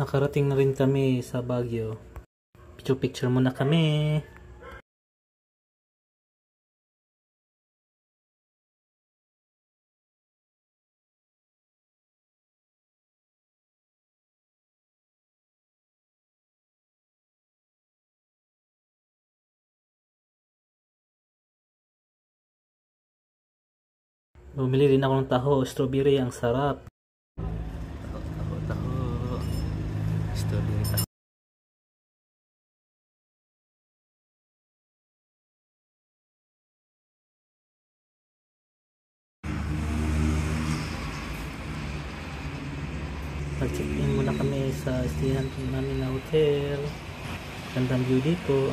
Nakarating na rin kami sa Baguio. Picture muna kami. Bumili rin ako ng taho, strawberry, ang sarap. Taho. Strawberry taho. Nag-check-in muna kami sa stayan namin na hotel. Gandang view dito.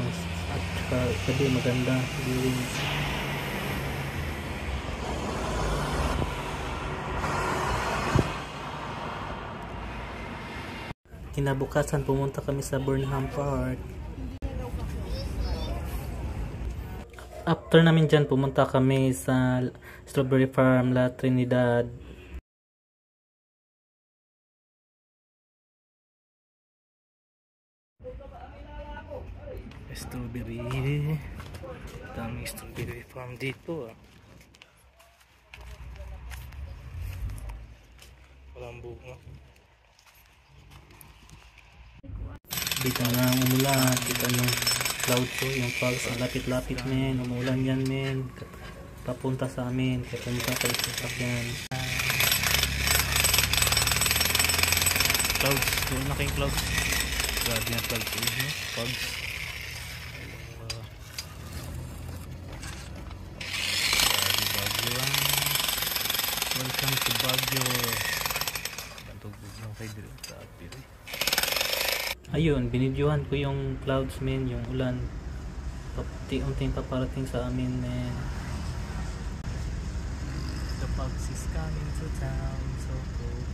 At saka gabi maganda viewing. Kinabukasan pumunta kami sa Burnham Park. After namin dyan pumunta kami sa Strawberry Farm La Trinidad. Strawberry. Daming strawberry farm dito ah. Walang bunga. Kita na umulan, kita yung cloud ko, yung falls, ang lapit-lapit men, umulan yan men, papunta sa amin, papunta sa sasakyan. Clouds, doon na kayong clouds. Grabe yung clouds, clouds. Baguio lang. Welcome to Baguio. Bantugod yung kay Dilo sa apir. Ayun, binidyohan ko yung clouds men, yung ulan. Unti-unting paparating sa amin men. The bugs is coming to town, so cold.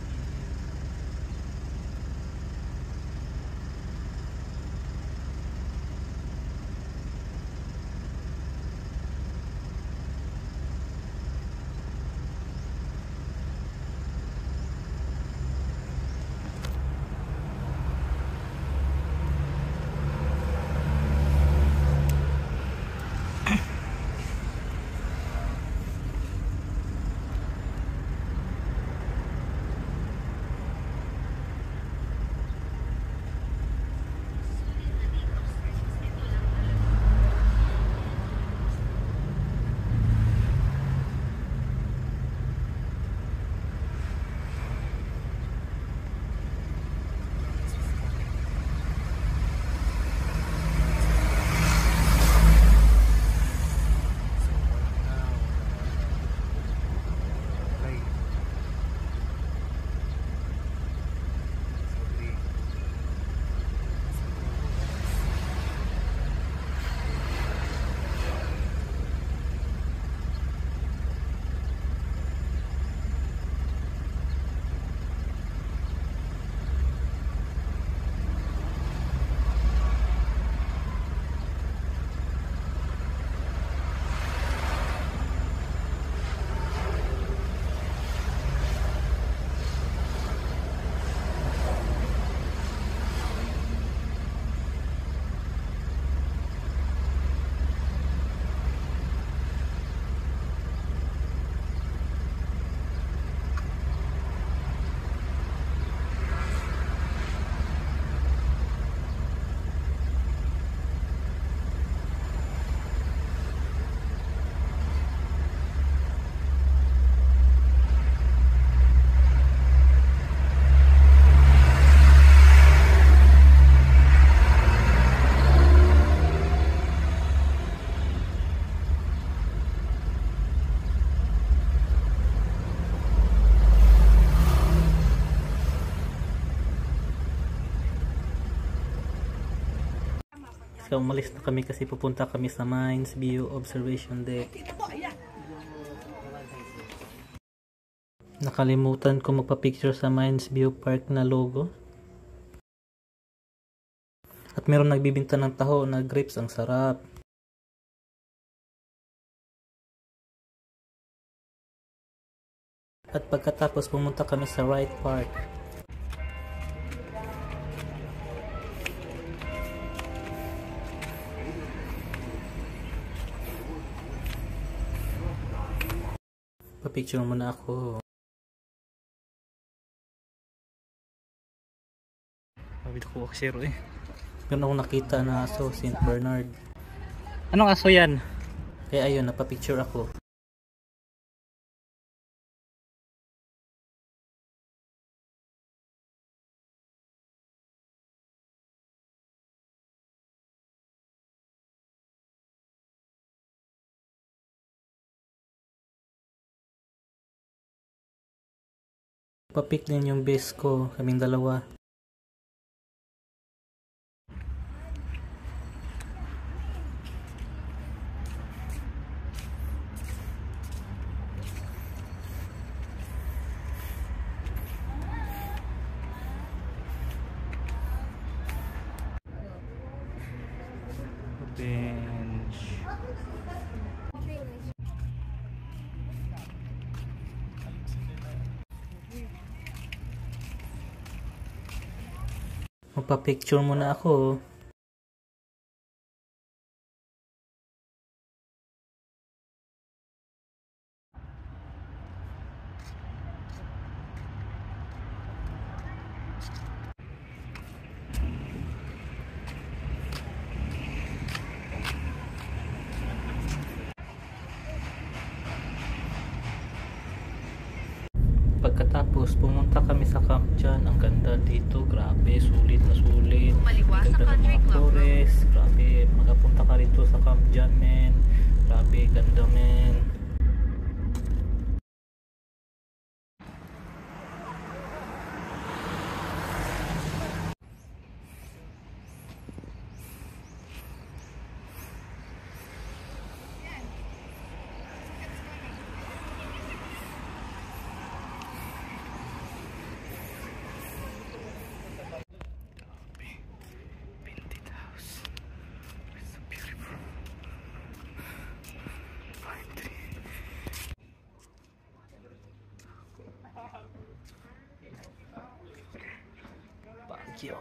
So umalis na kami kasi pupunta kami sa Mines View Observation Deck. Nakalimutan ko magpa-picture sa Mines View Park na logo. At meron nagbibinta ng taho na grapes, ang sarap. At pagkatapos pumunta kami sa Wright Park. Pa-picture muna ako. Mabit ko aksero eh. Meron akong nakita na aso, St. Bernard. Anong aso yan? Kaya ayun, napapicture ako. Papic din yung base ko, kaming dalawa. Bench. Magpa-picture muna ako. Pagkatapos, pumunta kami sa camp dyan. Ang ganda dito. Grabe, sulit na sulit. Ganda ng mga flores. Grabe, makapunta ka rito sa camp dyan, men. Grabe, ganda, men. Baguio.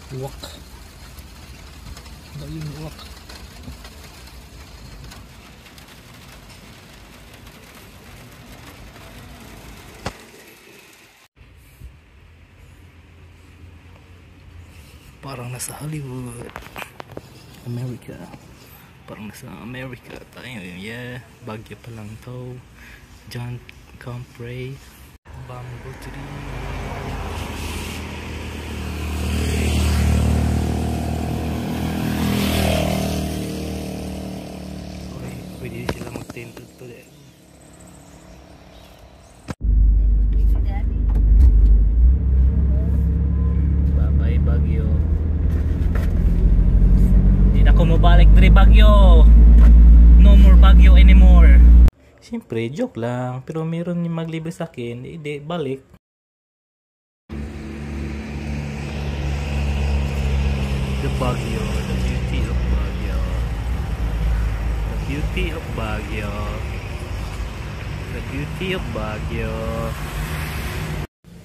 Uwak. Dali yung uwak. Parang nasa Hollywood, America. Parang nasa America tayo. Yeah, Baguio pa lang to. John Compray, bamboo tree. Okay, pwede sila mag-tent to there. Bye-bye Baguio. Kung mabalik diri Baguio, no more Baguio anymore. Siyempre, joke lang, pero meron yung maglibre sa akin, hindi, balik. The Baguio, the beauty of Baguio. The beauty of Baguio. The beauty of Baguio.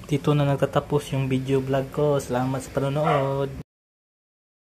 Dito na nagtatapos yung video vlog ko. Salamat sa panonood.